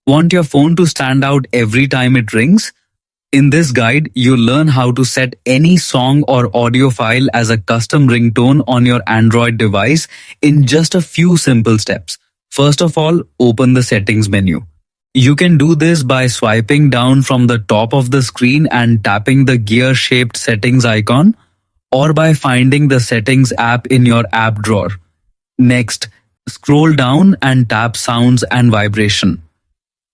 Want your phone to stand out every time it rings? In this guide, you'll learn how to set any song or audio file as a custom ringtone on your Android device in just a few simple steps. First of all, open the settings menu. You can do this by swiping down from the top of the screen and tapping the gear-shaped settings icon, or by finding the settings app in your app drawer. Next, scroll down and tap sounds and vibration.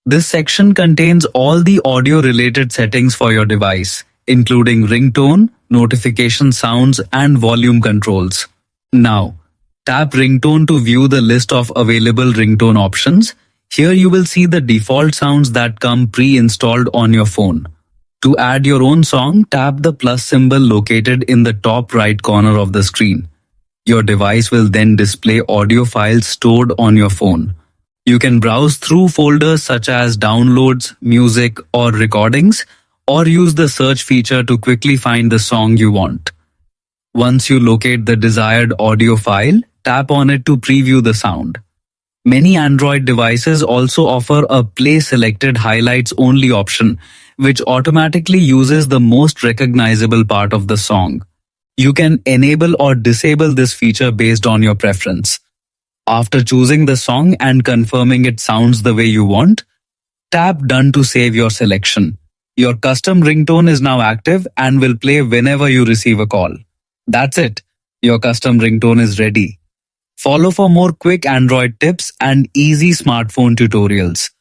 This section contains all the audio-related settings for your device, including ringtone, notification sounds, and volume controls. Now, tap ringtone to view the list of available ringtone options. Here you will see the default sounds that come pre-installed on your phone. To add your own song, tap the plus symbol located in the top right corner of the screen. Your device will then display audio files stored on your phone. You can browse through folders such as downloads, music, or recordings, or use the search feature to quickly find the song you want. Once you locate the desired audio file, tap on it to preview the sound. Many Android devices also offer a Play Selected Highlights Only option, which automatically uses the most recognizable part of the song. You can enable or disable this feature based on your preference. After choosing the song and confirming it sounds the way you want, tap Done to save your selection. Your custom ringtone is now active and will play whenever you receive a call. That's it. Your custom ringtone is ready. Follow for more quick Android tips and easy smartphone tutorials.